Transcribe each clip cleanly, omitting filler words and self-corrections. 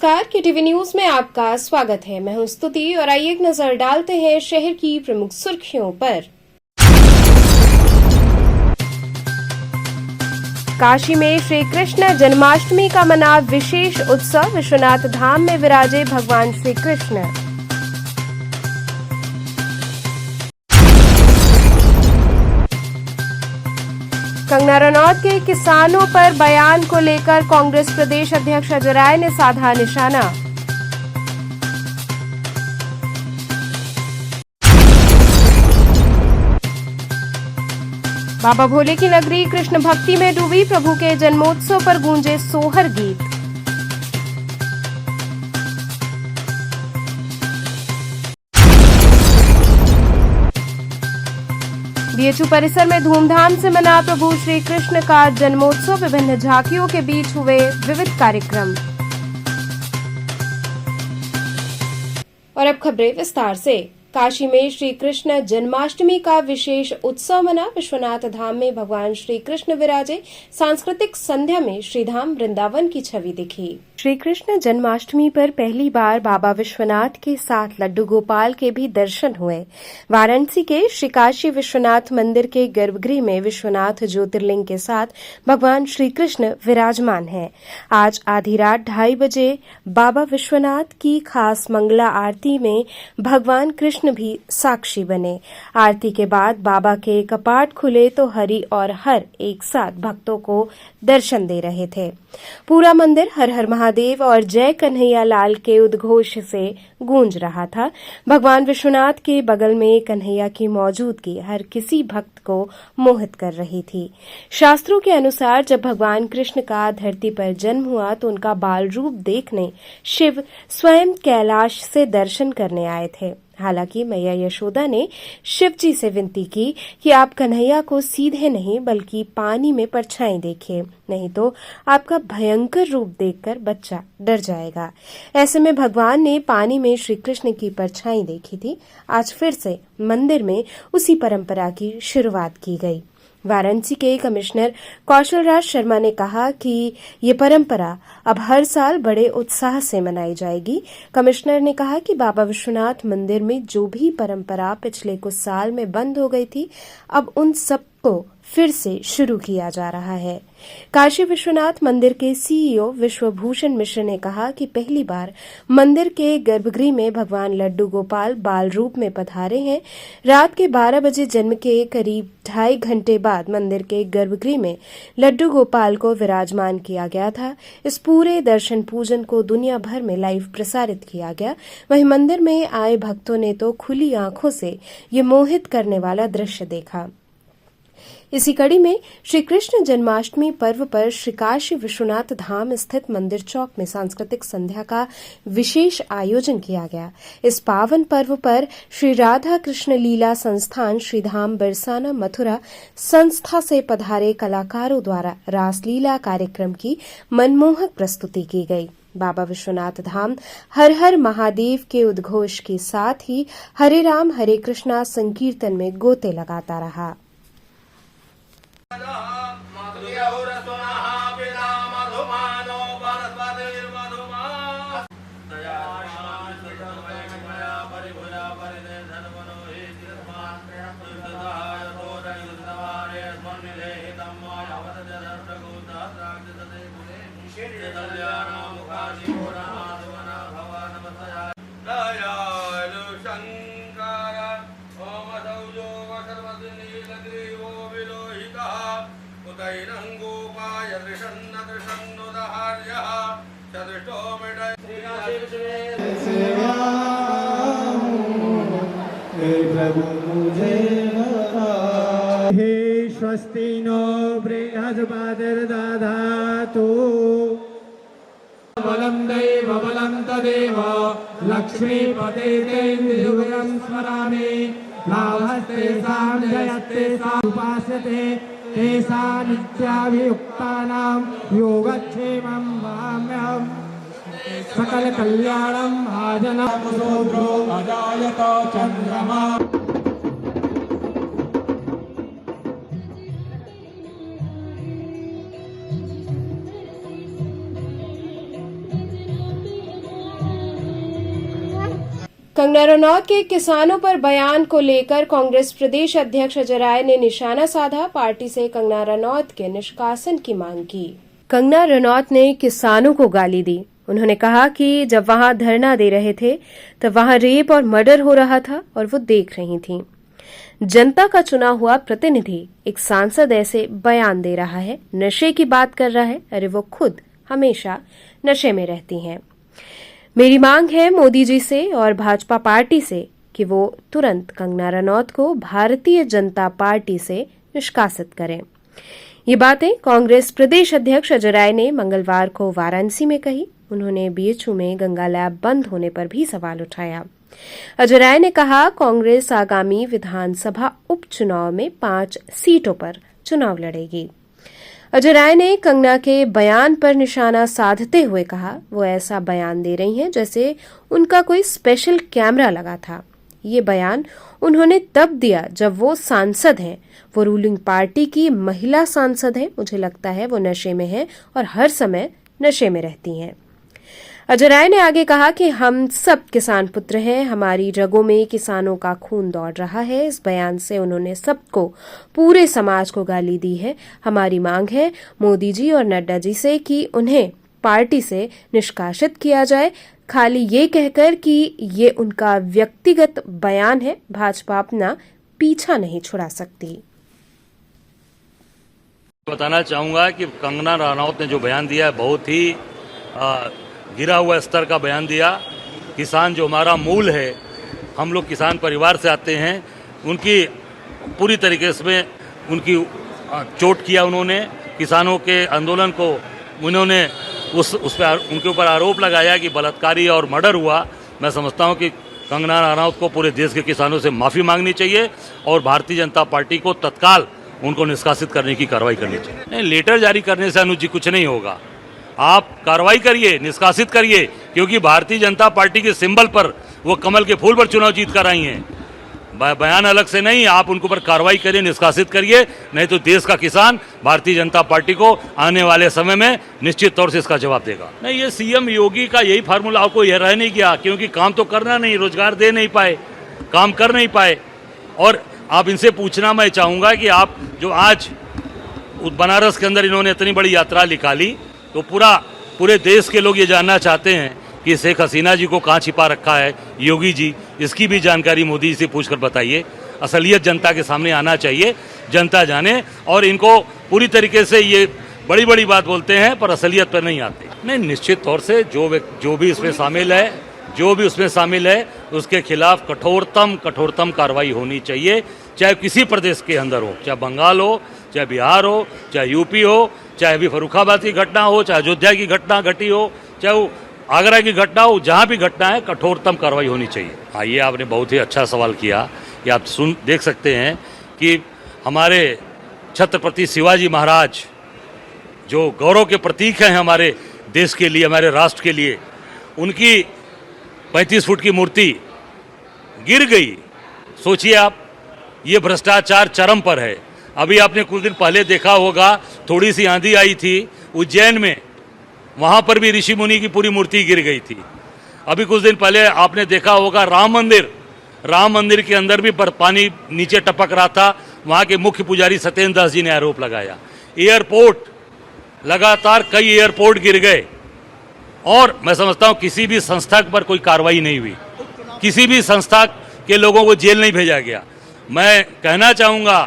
नमस्कार, KTV news में आपका स्वागत है। मैं हूं स्तुति और आइए एक नजर डालते हैं शहर की प्रमुख सुर्खियों पर। काशी में श्री कृष्ण जन्माष्टमी का मना विशेष उत्सव। विश्वनाथ धाम में विराजे भगवान श्री कृष्ण। कंगना रनौत के किसानों पर बयान को लेकर कांग्रेस प्रदेश अध्यक्ष अजय राय ने साधा निशाना। बाबा भोले की नगरी कृष्ण भक्ति में डूबी। प्रभु के जन्मोत्सव पर गूंजे सोहर गीत। बीएचयू परिसर में धूमधाम से मना प्रभु श्री कृष्ण का जन्मोत्सव। विभिन्न झांकियों के बीच हुए विविध कार्यक्रम। और अब खबरें विस्तार से। काशी में श्री कृष्ण जन्माष्टमी का विशेष उत्सव मना। विश्वनाथ धाम में भगवान श्री कृष्ण विराजे। सांस्कृतिक संध्या में श्रीधाम वृंदावन की छवि दिखी। श्री कृष्ण जन्माष्टमी पर पहली बार बाबा विश्वनाथ के साथ लड्डू गोपाल के भी दर्शन हुए। वाराणसी के श्री काशी विश्वनाथ मंदिर के गर्भगृह में विश्वनाथ ज्योतिर्लिंग के साथ भगवान श्री कृष्ण विराजमान हैं। आज आधी रात 2:30 बजे बाबा विश्वनाथ की खास मंगला आरती में भगवान कृष्ण भी साक्षी बने। आरती के बाद बाबा के कपाट खुले तो हरि और हर एक साथ भक्तों को दर्शन दे रहे थे। पूरा मंदिर हर हर महादेव और जय कन्हैया लाल के उद्घोष से गूंज रहा था। भगवान विश्वनाथ के बगल में कन्हैया की मौजूदगी हर किसी भक्त को मोहित कर रही थी। शास्त्रों के अनुसार जब भगवान कृष्ण का धरती पर जन्म हुआ तो उनका बाल रूप देखने शिव स्वयं कैलाश से दर्शन करने आए थे। हालांकि मैया यशोदा ने शिव जी से विनती की कि आप कन्हैया को सीधे नहीं बल्कि पानी में परछाई देखिए, नहीं तो आपका भयंकर रूप देखकर बच्चा डर जाएगा। ऐसे में भगवान ने पानी में श्री कृष्ण की परछाई देखी थी। आज फिर से मंदिर में उसी परंपरा की शुरुआत की गई। वाराणसी के कमिश्नर कौशल राज शर्मा ने कहा कि ये परंपरा अब हर साल बड़े उत्साह से मनाई जाएगी। कमिश्नर ने कहा कि बाबा विश्वनाथ मंदिर में जो भी परंपरा पिछले कुछ साल में बंद हो गई थी, अब उन सबको फिर से शुरू किया जा रहा है। काशी विश्वनाथ मंदिर के सीईओ विश्वभूषण मिश्र ने कहा कि पहली बार मंदिर के गर्भगृह में भगवान लड्डू गोपाल बाल रूप में पधारे हैं। रात के 12 बजे जन्म के करीब 2.5 घंटे बाद मंदिर के गर्भगृह में लड्डू गोपाल को विराजमान किया गया था। इस पूरे दर्शन पूजन को दुनिया भर में लाइव प्रसारित किया गया। वहीं मंदिर में आए भक्तों ने तो खुली आंखों से ये मोहित करने वाला दृश्य देखा। इसी कड़ी में श्री कृष्ण जन्माष्टमी पर्व पर श्री काशी विश्वनाथ धाम स्थित मंदिर चौक में सांस्कृतिक संध्या का विशेष आयोजन किया गया। इस पावन पर्व पर श्री राधा कृष्ण लीला संस्थान श्रीधाम बरसाना मथुरा संस्था से पधारे कलाकारों द्वारा रासलीला कार्यक्रम की मनमोहक प्रस्तुति की गई। बाबा विश्वनाथ धाम हर हर महादेव के उद्घोष के साथ ही हरे राम हरे कृष्णा संकीर्तन में गोते लगाता रहा। हे स्वस्ति नो बृहस्पतिर्दधातु बलं दैव बलं तदेव लक्ष्मीपतेन्द्रियं स्मरामि लाभस्तेषां जयस्तेषां उपास्यते तेषां नित्याभियुक्तानां योगक्षेमं वहाम्यहम् सकल कल्याणं भाजनं शूद्रो अजायत चन्द्रमा। कंगना रनौत के किसानों पर बयान को लेकर कांग्रेस प्रदेश अध्यक्ष अजय राय ने निशाना साधा। पार्टी से कंगना रनौत के निष्कासन की मांग की। कंगना रनौत ने किसानों को गाली दी। उन्होंने कहा कि जब वहां धरना दे रहे थे तब वहां रेप और मर्डर हो रहा था और वो देख रही थीं। जनता का चुना हुआ प्रतिनिधि एक सांसद ऐसे बयान दे रहा है, नशे की बात कर रहा है। अरे वो खुद हमेशा नशे में रहती हैं। मेरी मांग है मोदी जी से और भाजपा पार्टी से कि वो तुरंत कंगना रनौत को भारतीय जनता पार्टी से निष्कासित करें। ये बातें कांग्रेस प्रदेश अध्यक्ष अजय राय ने मंगलवार को वाराणसी में कही। उन्होंने बीएचयू में गंगा लैब बंद होने पर भी सवाल उठाया। अजय राय ने कहा, कांग्रेस आगामी विधानसभा उपचुनाव में 5 सीटों पर चुनाव लड़ेगी। अजय राय ने कंगना के बयान पर निशाना साधते हुए कहा, वो ऐसा बयान दे रही हैं जैसे उनका कोई स्पेशल कैमरा लगा था। ये बयान उन्होंने तब दिया जब वो सांसद हैं। वो रूलिंग पार्टी की महिला सांसद हैं। मुझे लगता है वो नशे में हैं और हर समय नशे में रहती हैं। अजय राय ने आगे कहा कि हम सब किसान पुत्र हैं, हमारी रगों में किसानों का खून दौड़ रहा है। इस बयान से उन्होंने सबको, पूरे समाज को गाली दी है। हमारी मांग है मोदी जी और नड्डा जी से कि उन्हें पार्टी से निष्कासित किया जाए। खाली ये कहकर कि ये उनका व्यक्तिगत बयान है, भाजपा अपना पीछा नहीं छुड़ा सकती। बताना चाहूंगा कि कंगना रनौत ने जो बयान दिया है बहुत ही गिरा हुआ स्तर का बयान दिया। किसान जो हमारा मूल है, हम लोग किसान परिवार से आते हैं, उनकी पूरी तरीके से उनकी चोट किया। उन्होंने किसानों के आंदोलन को उन्होंने उस पर उनके ऊपर आरोप लगाया कि बलात्कारी और मर्डर हुआ। मैं समझता हूं कि कंगना रनौत को पूरे देश के किसानों से माफ़ी मांगनी चाहिए और भारतीय जनता पार्टी को तत्काल उनको निष्कासित करने की कार्रवाई करनी चाहिए। नहीं, लेटर जारी करने से अनुज जी कुछ नहीं होगा। आप कार्रवाई करिए, निष्कासित करिए, क्योंकि भारतीय जनता पार्टी के सिंबल पर वो कमल के फूल पर चुनाव जीत कर आई हैं। बयान अलग से नहीं, आप उनके ऊपर कार्रवाई करिए, निष्कासित करिए, नहीं तो देश का किसान भारतीय जनता पार्टी को आने वाले समय में निश्चित तौर से इसका जवाब देगा। नहीं, ये सीएम योगी का यही फार्मूला आपको यह रह नहीं गया, क्योंकि काम तो करना नहीं, रोजगार दे नहीं पाए, काम कर नहीं पाए। और आप इनसे पूछना मैं चाहूँगा कि आप जो आज बनारस के अंदर इन्होंने इतनी बड़ी यात्रा निकाली, तो पूरे देश के लोग ये जानना चाहते हैं कि शेख हसीना जी को कहाँ छिपा रखा है योगी जी। इसकी भी जानकारी मोदी जी से पूछकर बताइए। असलियत जनता के सामने आना चाहिए, जनता जाने। और इनको पूरी तरीके से ये बड़ी बड़ी बात बोलते हैं पर असलियत पर नहीं आते। नहीं, निश्चित तौर से जो भी इसमें शामिल है उसके खिलाफ कठोरतम कार्रवाई होनी चाहिए, चाहे किसी प्रदेश के अंदर हो, चाहे बंगाल हो, चाहे बिहार हो, चाहे यूपी हो, चाहे अभी फर्रुखाबाद की घटना हो, चाहे अयोध्या की घटना घटी हो, चाहे वो आगरा की घटना हो, जहाँ भी घटना है कठोरतम कार्रवाई होनी चाहिए। हाँ, ये आपने बहुत ही अच्छा सवाल किया कि आप देख सकते हैं कि हमारे छत्रपति शिवाजी महाराज जो गौरव के प्रतीक हैं हमारे देश के लिए, हमारे राष्ट्र के लिए, उनकी 35 फुट की मूर्ति गिर गई। सोचिए आप, ये भ्रष्टाचार चरम पर है। अभी आपने कुछ दिन पहले देखा होगा, थोड़ी सी आंधी आई थी उज्जैन में, वहाँ पर भी ऋषि मुनि की पूरी मूर्ति गिर गई थी। अभी कुछ दिन पहले आपने देखा होगा राम मंदिर के अंदर भी पानी नीचे टपक रहा था। वहाँ के मुख्य पुजारी सत्येंद्र दास जी ने आरोप लगाया। एयरपोर्ट, लगातार कई एयरपोर्ट गिर गए और मैं समझता हूँ किसी भी संस्था पर कोई कार्रवाई नहीं हुई, किसी भी संस्था के लोगों को जेल नहीं भेजा गया। मैं कहना चाहूँगा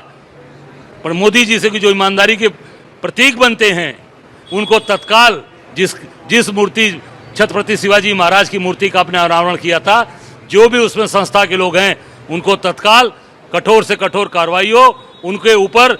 पर मोदी जी से कि जो ईमानदारी के प्रतीक बनते हैं उनको तत्काल जिस मूर्ति छत्रपति शिवाजी महाराज की मूर्ति का आपने अनावरण किया था, जो भी उसमें संस्था के लोग हैं उनको तत्काल कठोर से कठोर कार्रवाई हो, उनके ऊपर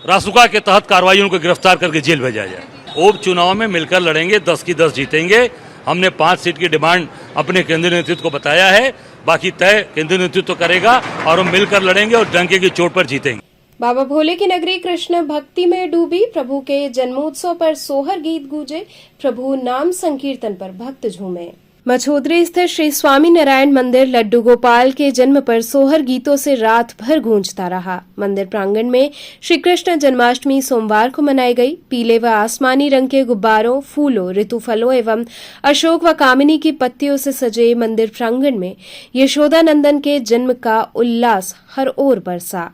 रासुका के तहत कार्रवाई, उनको गिरफ्तार करके जेल भेजा जाए। उपचुनाव में मिलकर लड़ेंगे, 10 की 10 जीतेंगे। हमने 5 सीट की डिमांड अपने केंद्रीय नेतृत्व को बताया है, बाकी तय केंद्रीय नेतृत्व करेगा और हम मिलकर लड़ेंगे और डंके की चोट पर जीतेंगे। बाबा भोले की नगरी कृष्ण भक्ति में डूबी। प्रभु के जन्मोत्सव पर सोहर गीत गूंजे। प्रभु नाम संकीर्तन पर भक्त झूमे। मछोदरी स्थित श्री स्वामी नारायण मंदिर लड्डू गोपाल के जन्म पर सोहर गीतों से रात भर गूंजता रहा। मंदिर प्रांगण में श्री कृष्ण जन्माष्टमी सोमवार को मनाई गई। पीले व आसमानी रंग के गुब्बारों, फूलों, ऋतु फलों एवं अशोक व कामिनी की पत्तियों से सजे मंदिर प्रांगण में यशोदा नंदन के जन्म का उल्लास हर ओर बरसा।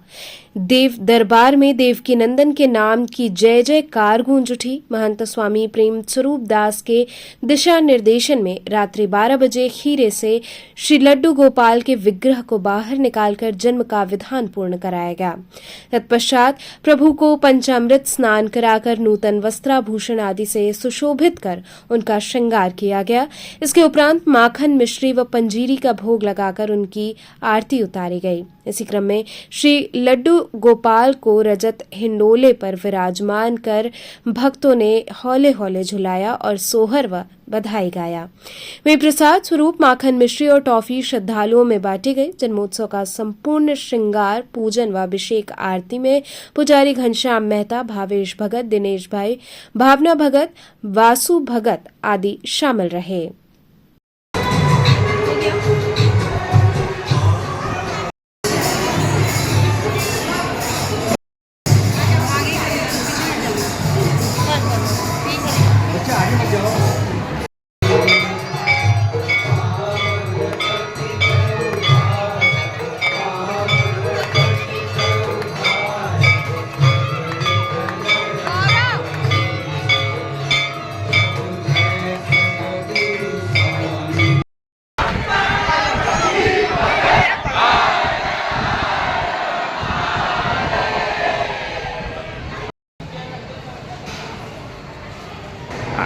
देव दरबार में देवकी नंदन के नाम की जय जयकार गूंज उठी। महंत स्वामी प्रेम स्वरूप दास के दिशा निर्देशन में रात्रि 12 बजे खीरे से श्री लड्डू गोपाल के विग्रह को बाहर निकालकर जन्म का विधान पूर्ण कराया गया। तत्पश्चात प्रभु को पंचामृत स्नान कराकर नूतन वस्त्राभूषण आदि से सुशोभित कर उनका श्रृंगार किया गया। इसके उपरांत माखन, मिश्री व पंजीरी का भोग लगाकर उनकी आरती उतारी गई। इसी क्रम में श्री लड्डू गोपाल को रजत हिंडोले पर विराजमान कर भक्तों ने हौले हौले झुलाया और सोहर व बधाई गाया। वहीं प्रसाद स्वरूप माखन, मिश्री और टॉफी श्रद्धालुओं में बांटी गई। जन्मोत्सव का संपूर्ण श्रृंगार, पूजन व अभिषेक आरती में पुजारी घनश्याम मेहता, भावेश भगत, दिनेश भाई, भावना भगत, वासु भगत आदि शामिल रहे।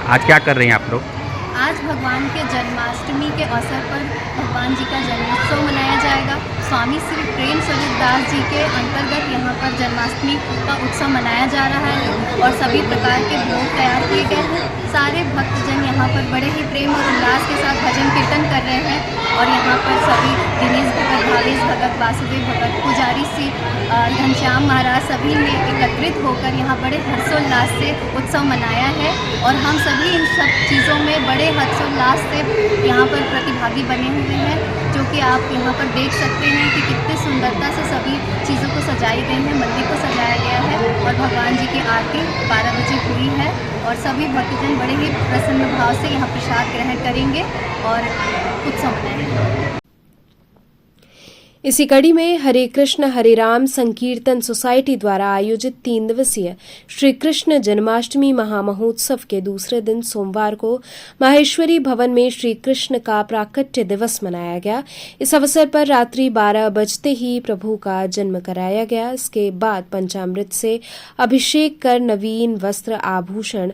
आज क्या कर रहे हैं आप लोग? आज भगवान के जन्माष्टमी के अवसर पर भगवान जी का जन्मोत्सव मनाया जाएगा। स्वामी श्री प्रेम स्वरूप दास जी के अंतर्गत यहाँ पर जन्माष्टमी का उत्सव मनाया जा रहा है और सभी प्रकार के भोग तैयार किए गए हैं। सारे भक्तजन यहाँ पर बड़े ही प्रेम और उल्लास के साथ भजन कीर्तन कर रहे हैं और यहाँ पर सभी दिनेश भगत, भावेश भगत, वासुदेव भगत, पुजारी श्री घनश्याम महाराज सभी ने एकत्रित होकर यहाँ बड़े हर्षोल्लास से उत्सव मनाया है और हम सभी इन सब चीज़ों में बड़े हर्षोल्लास से यहाँ पर प्रतिभागी बने हुए हैं, जो कि आप यहाँ पर देख सकते हैं कि कितनी सुंदरता से सभी चीज़ों को सजाई गई है। मंदिर को सजाया गया है और भगवान जी की आरती 12 बजे हुई है और सभी भक्तजन बड़े ही प्रसन्न भाव से यहाँ प्रसाद ग्रहण करेंगे और उत्सव मनाएंगे। इसी कड़ी में हरे कृष्ण हरे राम संकीर्तन सोसाइटी द्वारा आयोजित 3 दिवसीय श्री कृष्ण जन्माष्टमी महामहोत्सव के दूसरे दिन सोमवार को माहेश्वरी भवन में श्री कृष्ण का प्राकट्य दिवस मनाया गया। इस अवसर पर रात्रि 12 बजते ही प्रभु का जन्म कराया गया। इसके बाद पंचामृत से अभिषेक कर नवीन वस्त्र आभूषण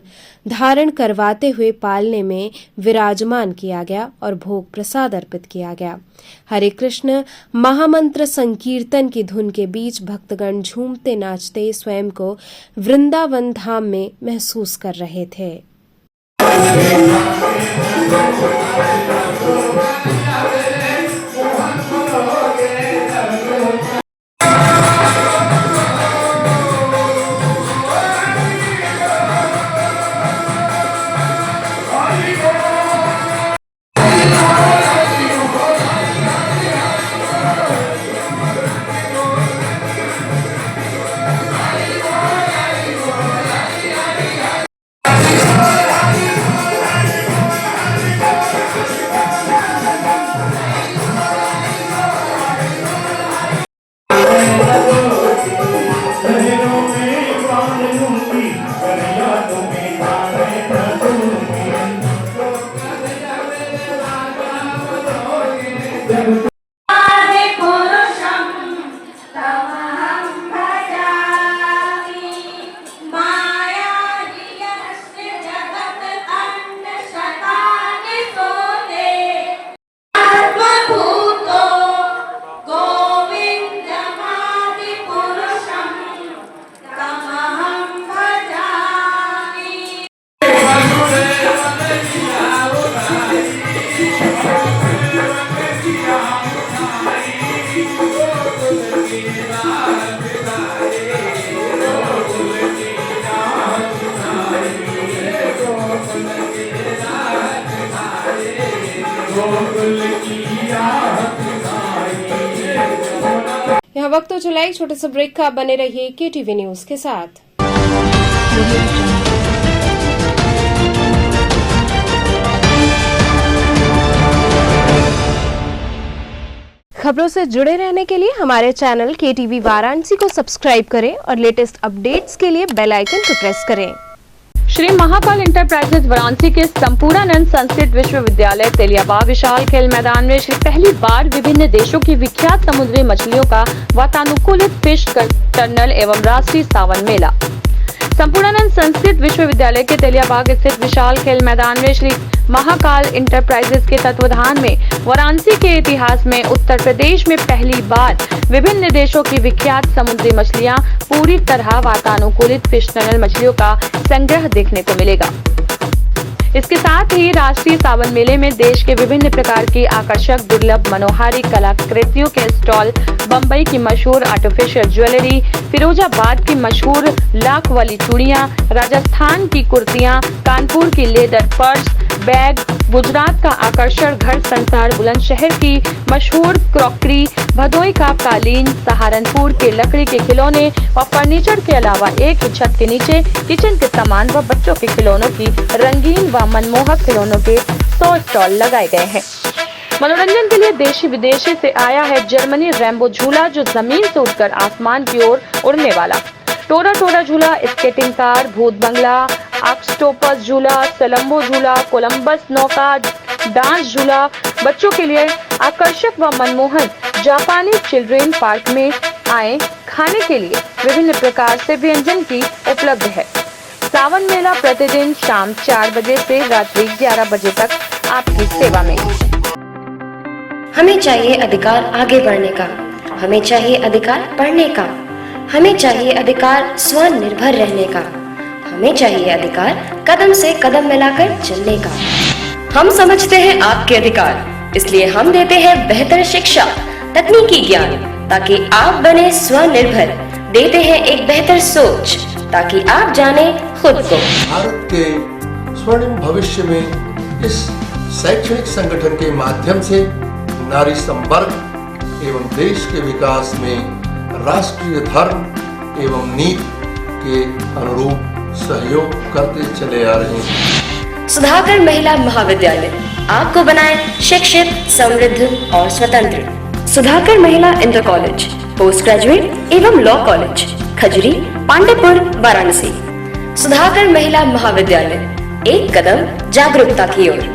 धारण करवाते हुए पालने में विराजमान किया गया और भोग प्रसाद अर्पित किया गया। हरे कृष्ण महामंत्र संकीर्तन की धुन के बीच भक्तगण झूमते नाचते स्वयं को वृंदावन धाम में महसूस कर रहे थे। Yeah. यहाँ वक्त तो चला एक छोटे से ब्रेक का, बने रहिए KTV न्यूज के साथ। खबरों से जुड़े रहने के लिए हमारे चैनल KTV वाराणसी को सब्सक्राइब करें और लेटेस्ट अपडेट्स के लिए बेल आइकन को प्रेस करें। श्री महाकाल इंटरप्राइजेज वाराणसी के संपूर्णानंद संस्कृत विश्वविद्यालय तेलियाबाग विशाल खेल मैदान में श्री पहली बार विभिन्न देशों की विख्यात समुद्री मछलियों का वातानुकूलित फिश टर्नल एवं राष्ट्रीय सावन मेला। संपूर्णानंद संस्कृत विश्वविद्यालय के तेलियाबाग स्थित विशाल खेल मैदान में श्री महाकाल इंटरप्राइजेज के तत्वाधान में वाराणसी के इतिहास में उत्तर प्रदेश में पहली बार विभिन्न देशों की विख्यात समुद्री मछलियां पूरी तरह वातानुकूलित फिश टनल मछलियों का संग्रह देखने को मिलेगा। इसके साथ ही राष्ट्रीय सावन मेले में देश के विभिन्न प्रकार की आकर्षक दुर्लभ मनोहारी कलाकृतियों के स्टॉल, बम्बई की मशहूर आर्टिफिशियल ज्वेलरी, फिरोजाबाद की मशहूर लाख वाली चूड़ियां, राजस्थान की कुर्तियां, कानपुर की लेदर पर्स, बैग, गुजरात का आकर्षण घर संसार बुलंदशहर की मशहूर क्रॉकरी, भदोई का कालीन, सहारनपुर के लकड़ी के खिलौने और फर्नीचर के अलावा एक ही छत के नीचे किचन के सामान व बच्चों के खिलौनों की रंगीन व मनमोहक खिलौनों के 100 स्टॉल लगाए गए हैं। मनोरंजन के लिए देशी विदेशी से आया है जर्मनी रैम्बो झूला, जो जमीन से उठकर आसमान की ओर उड़ने वाला, टोरा टोरा झूला, स्केटिंग कार, भूत बंगला, ऑक्टोपस झूला, सलम्बो झूला, कोलंबस नौका, डांस झूला, बच्चों के लिए आकर्षक व मनमोहन जापानी चिल्ड्रेन पार्क में आए खाने के लिए विभिन्न प्रकार से व्यंजन की उपलब्ध है। सावन मेला प्रतिदिन शाम 4 बजे से रात्रि 11 बजे तक आपकी सेवा में। हमें चाहिए अधिकार आगे बढ़ने का, हमें चाहिए अधिकार पढ़ने का, हमें चाहिए अधिकार स्वनिर्भर रहने का, हमें चाहिए अधिकार कदम से कदम मिलाकर चलने का। हम समझते हैं आपके अधिकार, इसलिए हम देते हैं बेहतर शिक्षा, तकनीकी ज्ञान, ताकि आप बने स्वनिर्भर। देते हैं एक बेहतर सोच, ताकि आप जाने खुद को। भारत के स्वर्णिम भविष्य में इस शैक्षणिक संगठन के माध्यम से नारी संवर्ग एवं देश के विकास में राष्ट्रीय धर्म एवं नीति के अनुरूप सहयोग करते चले आ रहे हैं। सुधाकर महिला महाविद्यालय आपको बनाए शिक्षित, समृद्ध और स्वतंत्र। सुधाकर महिला इंटर कॉलेज, पोस्ट ग्रेजुएट एवं लॉ कॉलेज, खजरी, पांडेपुर, वाराणसी। सुधाकर महिला महाविद्यालय, एक कदम जागरूकता की ओर।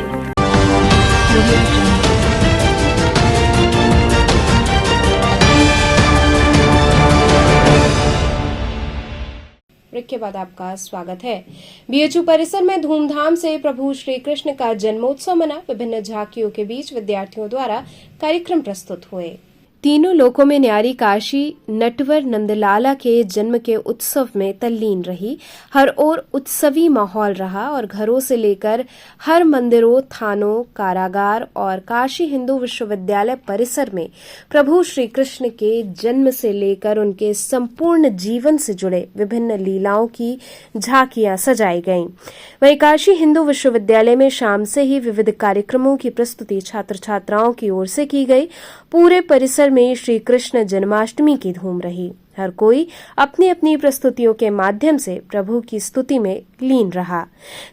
ब्रेक के बाद आपका स्वागत है। BHU परिसर में धूमधाम से प्रभु श्री कृष्ण का जन्मोत्सव मना। विभिन्न झांकियों के बीच विद्यार्थियों द्वारा कार्यक्रम प्रस्तुत हुए। तीनों लोकों में न्यारी काशी नटवर नंदलाला के जन्म के उत्सव में तल्लीन रही। हर ओर उत्सवी माहौल रहा और घरों से लेकर हर मंदिरों, थानों, कारागार और काशी हिंदू विश्वविद्यालय परिसर में प्रभु श्री कृष्ण के जन्म से लेकर उनके संपूर्ण जीवन से जुड़े विभिन्न लीलाओं की झांकियां सजाई गईं। वहीं काशी हिंदू विश्वविद्यालय में शाम से ही विविध कार्यक्रमों की प्रस्तुति छात्र छात्राओं की ओर से की गई। पूरे परिसर में श्री कृष्ण जन्माष्टमी की धूम रही। हर कोई अपनी अपनी प्रस्तुतियों के माध्यम से प्रभु की स्तुति में लीन रहा।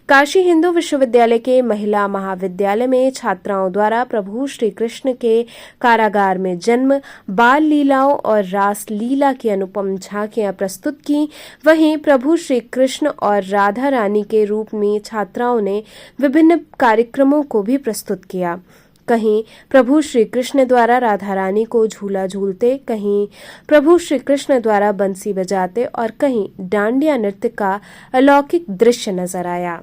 काशी हिंदू विश्वविद्यालय के महिला महाविद्यालय में छात्राओं द्वारा प्रभु श्री कृष्ण के कारागार में जन्म, बाल लीलाओं और रास लीला की अनुपम झांकियां प्रस्तुत की। वहीं प्रभु श्री कृष्ण और राधा रानी के रूप में छात्राओं ने विभिन्न कार्यक्रमों को भी प्रस्तुत किया। कहीं प्रभु श्री कृष्ण द्वारा राधा रानी को झूला झूलते, कहीं प्रभु श्री कृष्ण द्वारा बंसी बजाते और कहीं डांडिया नृत्य का अलौकिक दृश्य नजर आया।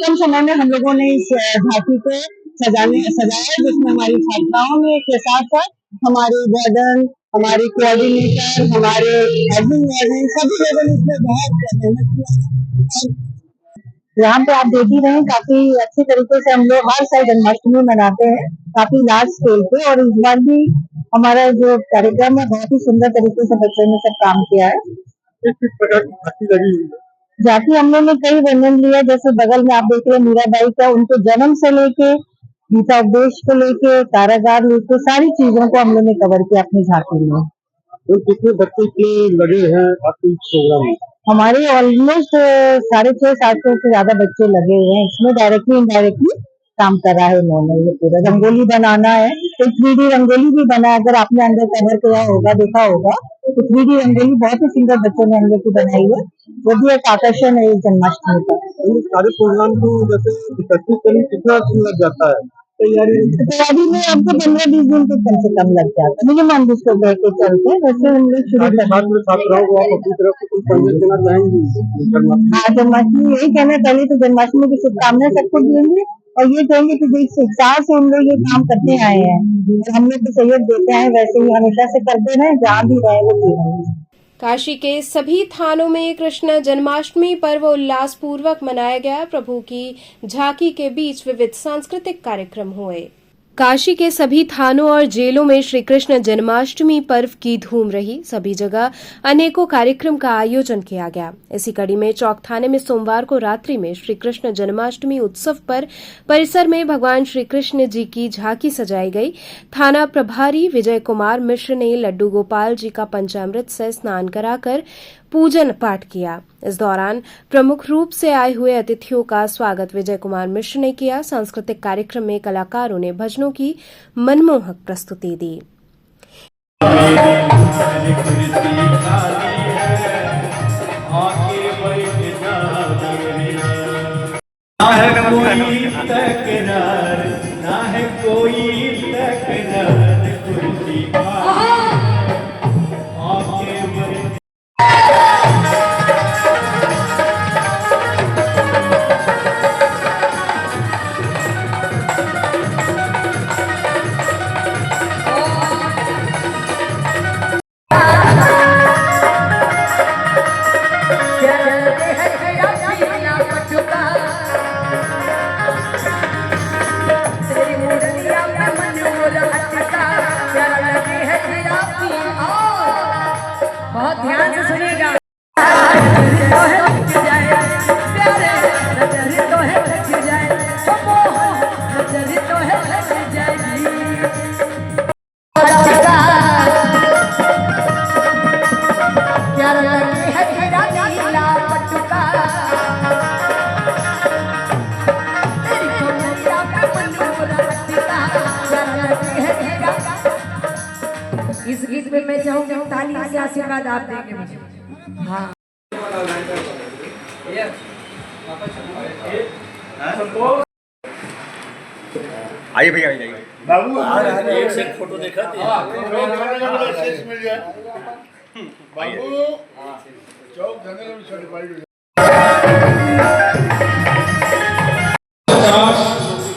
कम समय में हम लोगों ने इस झांकी को सजाया जिसमें हमारी छात्राओं ने के साथ साथ हमारे वार्डन, हमारे कोऑर्डिनेटर, हमारे एडमिन वार्डन सभी लोगों ने इसमें बहुत मेहनत किया। यहाँ पे आप देख ही रहे हैं काफी अच्छे तरीके से हम लोग हर साल जन्माष्टमी मनाते हैं, काफी लार्ज स्केल पे। और इस बार भी हमारा जो कार्यक्रम है बहुत ही सुंदर तरीके से बच्चों ने सब काम किया है। किस प्रकार की झांकी लगी हुई है? झांकी हम लोग ने कई वर्णन लिया, जैसे बगल में आप देख रहे हैं मीराबाई का, उनके जन्म से लेके गीता उपदेश को लेके कारागार लेके सारी चीजों को हम लोग ने कवर किया अपनी झांकी में। तो कितने बच्चे के लगे हैं आपके प्रोग्राम में? हमारे ऑलमोस्ट 650-700 से ज्यादा बच्चे लगे हुए हैं इसमें, डायरेक्टली इनडायरेक्टली काम कर रहा है उन्होंने। ये पूरा रंगोली बनाना है, तो 3D रंगोली भी बना है, अगर आपने अंदर कवर किया होगा देखा होगा तो 3D रंगोली बहुत ही सुंदर बच्चों ने हम लोग की बनाई है, वो भी एक आकर्षण है इस जन्माष्टमी का। सारे प्रोग्राम को जैसे इकट्ठे करने कितना दिन लग जाता है? तैयारी में आपको 15-20 दिन तो कम से कम लग जाता है मिनिमम, जिसको कह के चलते हैं। वैसे हम लोग शुरू छात्राओं को आप अपनी तरफ से कुछ संदेश देना चाहेंगे? हाँ, जन्माष्टमी यही कहना, पहले तो जन्माष्टमी की शुभकामनाएं सबको देंगे और ये कहेंगे कि जिस उत्साह से हम लोग ये काम करते आए हैं, हम लोग तो सहयोग देते हैं, वैसे ही हमेशा से करते रहे, जहाँ भी रहे वो जीवन। काशी के सभी थानों में कृष्ण जन्माष्टमी पर्व उल्लास पूर्वक मनाया गया। प्रभु की झांकी के बीच विविध सांस्कृतिक कार्यक्रम हुए। काशी के सभी थानों और जेलों में श्री कृष्ण जन्माष्टमी पर्व की धूम रही। सभी जगह अनेकों कार्यक्रम का आयोजन किया गया। इसी कड़ी में चौक थाने में सोमवार को रात्रि में श्री कृष्ण जन्माष्टमी उत्सव पर परिसर में भगवान श्री कृष्ण जी की झांकी सजाई गई। थाना प्रभारी विजय कुमार मिश्र ने लड्डू गोपाल जी का पंचामृत से स्नान कराकर पूजन पाठ किया। इस दौरान प्रमुख रूप से आए हुए अतिथियों का स्वागत विजय कुमार मिश्र ने किया। सांस्कृतिक कार्यक्रम में कलाकारों ने भजनों की मनमोहक प्रस्तुति दी। बहुत ध्यान से सुनिएगा। इस गीत में मैं चाहूंगा ताली से आशीर्वाद आप देंगे मुझे। हाँ, आइए भैया आइए बाबू एक से फोटो देखा मिल जाए बाबू चौक धंधे में सर्टिफाइड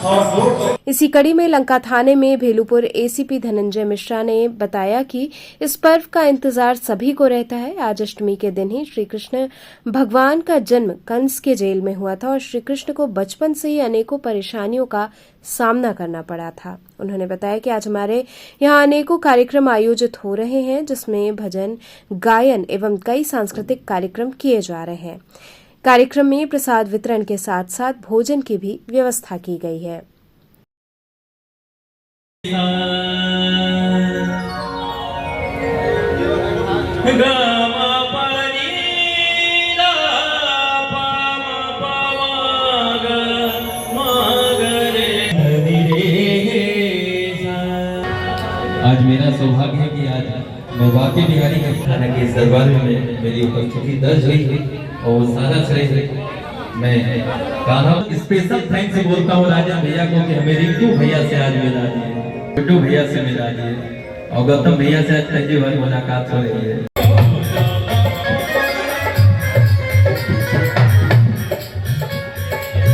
और इसी कड़ी में लंका थाने में भेलूपुर एसीपी धनंजय मिश्रा ने बताया कि इस पर्व का इंतजार सभी को रहता है। आज अष्टमी के दिन ही श्री कृष्ण भगवान का जन्म कंस के जेल में हुआ था और श्री कृष्ण को बचपन से ही अनेकों परेशानियों का सामना करना पड़ा था। उन्होंने बताया कि आज हमारे यहाँ अनेकों कार्यक्रम आयोजित हो रहे हैं, जिसमें भजन, गायन एवं कई सांस्कृतिक कार्यक्रम किए जा रहे हैं। कार्यक्रम में प्रसाद वितरण के साथ साथ भोजन की भी व्यवस्था की गई है। आज मेरा सौभाग्य है कि आज मैं वाकई बिहारी थाना के दरबार में मेरी उपस्थिति दर्ज हुई और सारा श्रेय मैं कान्हा स्पेशल थैंक्स बोलता हूँ राजा भैया को कि हमें रिंकू भैया से आज मिला दिए, बिट्टू भैया से मिला दिए और गौतम भैया से आज पहली बार मुलाकात हो रही है।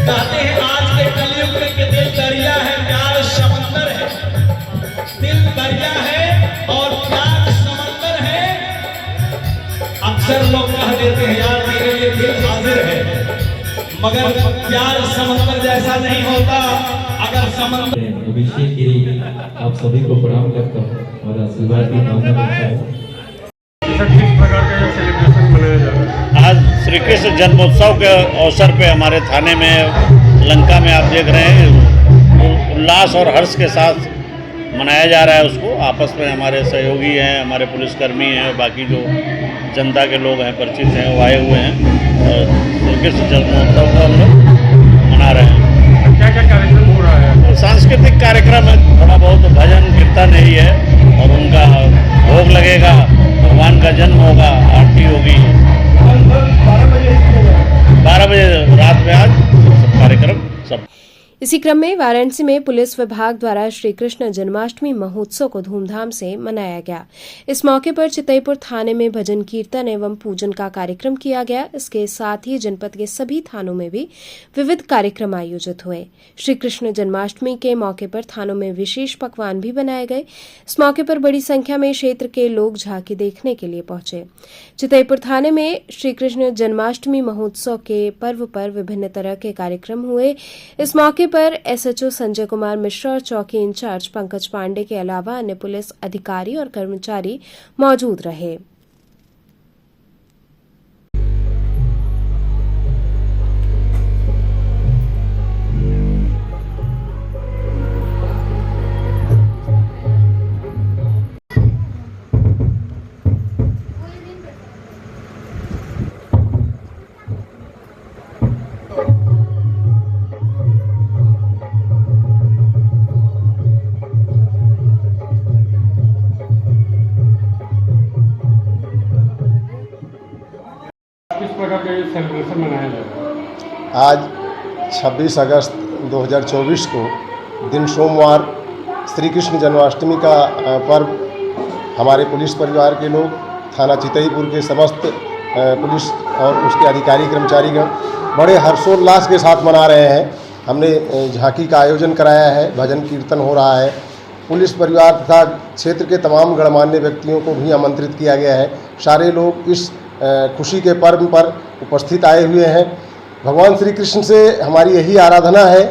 कहते हैं आज के कलयुग में कि दिल दरिया है, प्यार समंदर है। दिल दरिया है और प्यार समंदर है। अक्सर लोग कह देते हैं यार मेरे लिए दिल हाजिर है, मगर प्यार समंदर जैसा नहीं होता। अगर समंदर अभिषेक गिरी आप सभी को प्रणाम करता हूँ और आशीर्वाद की कामना करता हूँ। किस प्रकार का सेलिब्रेशन मनाया जा रहा है? आज श्री कृष्ण जन्मोत्सव के अवसर पे हमारे थाने में लंका में आप देख रहे हैं उल्लास और हर्ष के साथ मनाया जा रहा है। उसको आपस में हमारे सहयोगी हैं, हमारे पुलिसकर्मी हैं, बाकी जो जनता के लोग हैं, परिचित हैं, वो आए हुए हैं और श्री कृष्ण जन्मोत्सव को हम लोग मना रहे हैं। क्या क्या कार्यक्रम हो रहा है? तो सांस्कृतिक कार्यक्रम है, थोड़ा बहुत भजन कीर्तन ही है और उनका भोग लगेगा, भगवान का जन्म होगा, आरती होगी। 12 बजे रात में आज कार्यक्रम सब। इसी क्रम में वाराणसी में पुलिस विभाग द्वारा श्री कृष्ण जन्माष्टमी महोत्सव को धूमधाम से मनाया गया। इस मौके पर चितईपुर थाने में भजन कीर्तन एवं पूजन का कार्यक्रम किया गया। इसके साथ ही जनपद के सभी थानों में भी विविध कार्यक्रम आयोजित हुए। श्री कृष्ण जन्माष्टमी के मौके पर थानों में विशेष पकवान भी बनाए गए। इस मौके पर बड़ी संख्या में क्षेत्र के लोग झांकी देखने के लिए पहुंचे। चितईपुर थाने में श्री कृष्ण जन्माष्टमी महोत्सव के पर्व पर विभिन्न तरह के कार्यक्रम हुए। इस मौके पर एसएचओ संजय कुमार मिश्रा और चौकी इंचार्ज पंकज पांडे के अलावा अन्य पुलिस अधिकारी और कर्मचारी मौजूद रहे। किस प्रकार का ये सेलिब्रेशन मनाया जा रहा है? आज 26 अगस्त 2024 को दिन सोमवार श्री कृष्ण जन्माष्टमी का पर्व हमारे पुलिस परिवार के लोग, थाना चितईपुर के समस्त पुलिस और उसके अधिकारी कर्मचारीगण बड़े हर्षोल्लास के साथ मना रहे हैं। हमने झांकी का आयोजन कराया है, भजन कीर्तन हो रहा है। पुलिस परिवार तथा क्षेत्र के तमाम गणमान्य व्यक्तियों को भी आमंत्रित किया गया है। सारे लोग इस खुशी के पर्व पर उपस्थित आए हुए हैं। भगवान श्री कृष्ण से हमारी यही आराधना है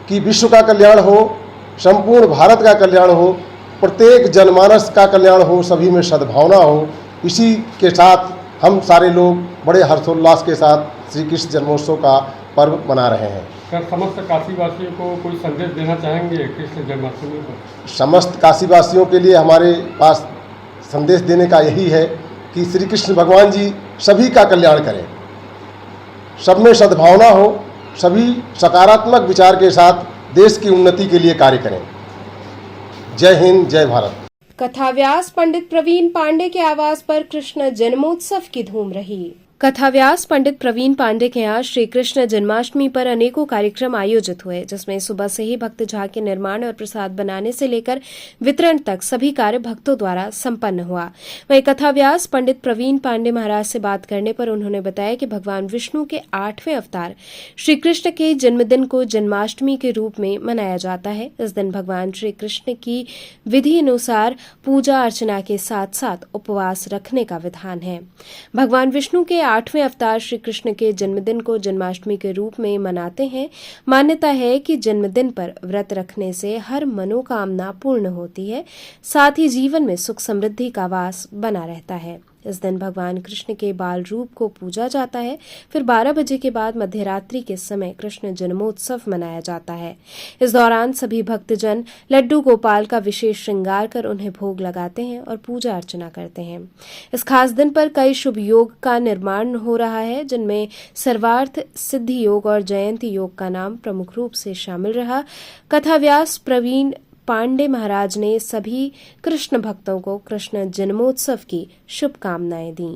कि विश्व का कल्याण हो, संपूर्ण भारत का कल्याण हो, प्रत्येक जनमानस का कल्याण हो, सभी में सद्भावना हो। इसी के साथ हम सारे लोग बड़े हर्षोल्लास के साथ श्री कृष्ण जन्मोत्सव का पर्व मना रहे हैं। सर, समस्त काशीवासियों को कोई संदेश देना चाहेंगे कृष्ण जन्माष्टमी पर? समस्त काशीवासियों के लिए हमारे पास संदेश देने का यही है कि श्री कृष्ण भगवान जी सभी का कल्याण करें, सब में सद्भावना हो, सभी सकारात्मक विचार के साथ देश की उन्नति के लिए कार्य करें। जय हिंद, जय भारत। कथाव्यास पंडित प्रवीण पांडे के आवास पर कृष्ण जन्मोत्सव की धूम रही। कथाव्यास पंडित प्रवीण पांडे के यहाँ श्री कृष्ण जन्माष्टमी पर अनेकों कार्यक्रम आयोजित हुए, जिसमें सुबह से ही भक्त झांकी के निर्माण और प्रसाद बनाने से लेकर वितरण तक सभी कार्य भक्तों द्वारा संपन्न हुआ। वहीं कथाव्यास पंडित प्रवीण पांडे महाराज से बात करने पर उन्होंने बताया कि भगवान विष्णु के 8वें अवतार श्री कृष्ण के जन्मदिन को जन्माष्टमी के रूप में मनाया जाता है। इस दिन भगवान श्री कृष्ण की विधि अनुसार पूजा अर्चना के साथ साथ उपवास रखने का विधान है। भगवान विष्णु के 8वें अवतार श्री कृष्ण के जन्मदिन को जन्माष्टमी के रूप में मनाते हैं। मान्यता है कि जन्मदिन पर व्रत रखने से हर मनोकामना पूर्ण होती है, साथ ही जीवन में सुख समृद्धि का वास बना रहता है। इस दिन भगवान कृष्ण के बाल रूप को पूजा जाता है। फिर 12 बजे के बाद मध्यरात्रि के समय कृष्ण जन्मोत्सव मनाया जाता है। इस दौरान सभी भक्तजन लड्डू गोपाल का विशेष श्रृंगार कर उन्हें भोग लगाते हैं और पूजा अर्चना करते हैं। इस खास दिन पर कई शुभ योग का निर्माण हो रहा है, जिनमें सर्वार्थ सिद्धि योग और जयंती योग का नाम प्रमुख रूप से शामिल रहा। कथाव्यास प्रवीण पांडे महाराज ने सभी कृष्ण भक्तों को कृष्ण जन्मोत्सव की शुभकामनाएं दी।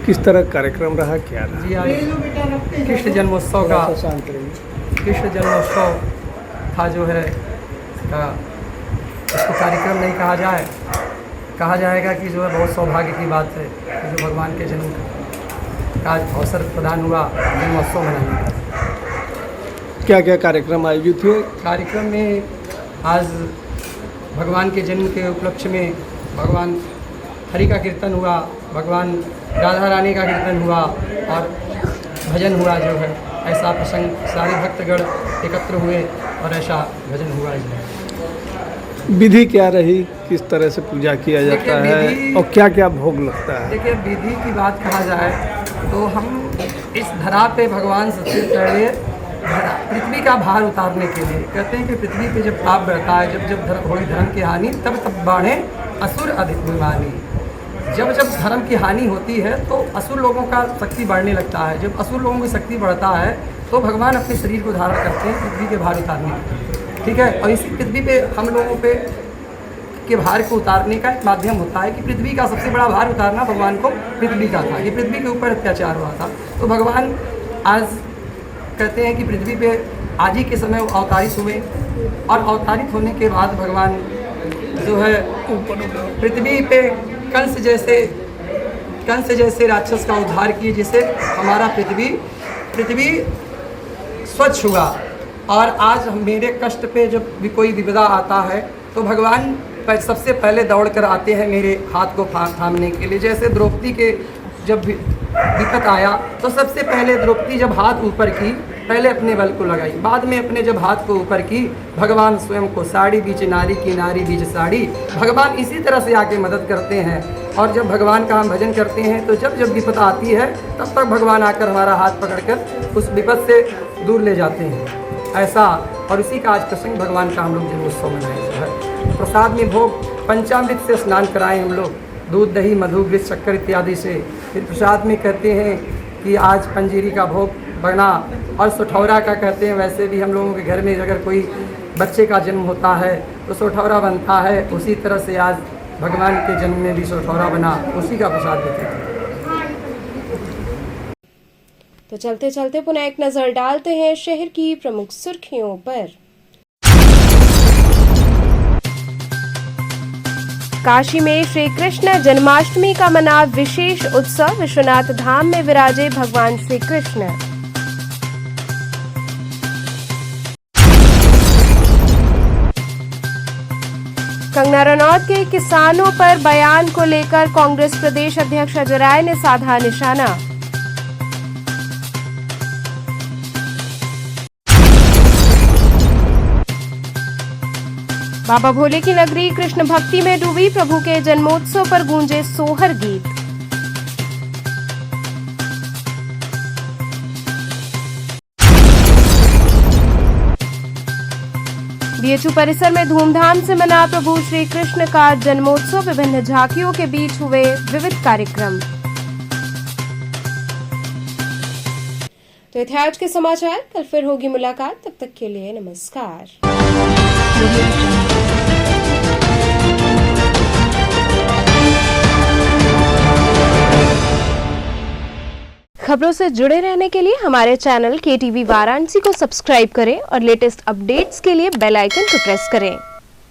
किस तरह कार्यक्रम रहा, क्या रहा? जी आज कृष्ण जन्मोत्सव का कृष्ण जन्मोत्सव था जो है इसको कार्यक्रम नहीं कहा जाए, कहा जाएगा कि जो है बहुत सौभाग्य की बात है कि जो भगवान के जन्म का अवसर प्रदान हुआ जन्मोत्सव मनाने का। क्या क्या कार्यक्रम आयोजित हुए? कार्यक्रम में आज भगवान के जन्म के उपलक्ष्य में भगवान हरि का कीर्तन हुआ, भगवान राधा रानी का कीर्तन हुआ और भजन हुआ जो है, ऐसा प्रसंग सारे भक्तगण एकत्र हुए और ऐसा भजन हुआ। विधि क्या रही, किस तरह से पूजा किया जाता है और क्या क्या भोग लगता है? देखिए विधि की बात कहा जाए तो हम इस धरा पे भगवान सबसे पहले पृथ्वी का भार उतारने के लिए कहते हैं कि पृथ्वी पे जब पाप बढ़ता है, जब जब होई धर्म की हानि तब बाढ़े असुर अधिक विमानी। जब जब धर्म की हानि होती है तो असुर लोगों का शक्ति बढ़ने लगता है। जब असुर लोगों की शक्ति बढ़ता है तो भगवान अपने शरीर को धारण करते हैं पृथ्वी के भार उतारने, ठीक है। और इसी पृथ्वी पे हम लोगों पे के भार को उतारने का एक माध्यम होता है कि पृथ्वी का सबसे बड़ा भार उतारना भगवान को पृथ्वी का था। ये पृथ्वी के ऊपर अत्याचार हुआ था तो भगवान आज कहते हैं कि पृथ्वी पे आज ही के समय अवतारित हुए और अवतारित होने के बाद भगवान जो है पृथ्वी पे कंस जैसे राक्षस का उद्धार किए, जिससे हमारा पृथ्वी स्वच्छ हुआ। और आज मेरे कष्ट पे जब भी कोई विपदा आता है तो भगवान सबसे पहले दौड़ कर आते हैं मेरे हाथ को थामने के लिए। जैसे द्रौपदी के जब विपत आया तो सबसे पहले द्रौपदी जब हाथ ऊपर की, पहले अपने बल को लगाई, बाद में अपने जब हाथ को ऊपर की, भगवान स्वयं को साड़ी बीच नारी की नारी बीच साड़ी, भगवान इसी तरह से आके मदद करते हैं। और जब भगवान का हम भजन करते हैं तो जब जब विपत आती है तब तक भगवान आकर हमारा हाथ पकड़कर उस विपत से दूर ले जाते हैं, ऐसा। और इसी का आज प्रसंग भगवान का हम लोग जन्मोत्सव मनाए है। प्रसाद में भोग पंचामृत से स्नान कराएं हम लोग, दूध दही मधु वृक्ष शक्कर इत्यादि से। फिर प्रसाद में कहते हैं कि आज पंजीरी का भोग बना और सोठौरा का कहते हैं। वैसे भी हम लोगों के घर में अगर कोई बच्चे का जन्म होता है तो सोठौरा बनता है, उसी तरह से आज भगवान के जन्म में भी सोठौरा बना, उसी का प्रसाद देते हैं। तो चलते चलते पुनः एक नजर डालते हैं शहर की प्रमुख सुर्खियों पर। काशी में श्री कृष्ण जन्माष्टमी का मना विशेष उत्सव, विश्वनाथ धाम में विराजे भगवान श्री कृष्ण। कंगना रनौत के किसानों पर बयान को लेकर कांग्रेस प्रदेश अध्यक्ष अजय राय ने साधा निशाना। बाबा भोले की नगरी कृष्ण भक्ति में डूबी, प्रभु के जन्मोत्सव पर गूंजे सोहर गीत। बीएचयू परिसर में धूमधाम से मना प्रभु श्री कृष्ण का जन्मोत्सव, विभिन्न झांकियों के बीच हुए विविध कार्यक्रम। तो ये थे आज के समाचार, कल फिर होगी मुलाकात, तब तक के लिए नमस्कार। खबरों से जुड़े रहने के लिए हमारे चैनल KTV वाराणसी को सब्सक्राइब करें और लेटेस्ट अपडेट्स के लिए बेल आइकन को प्रेस करें।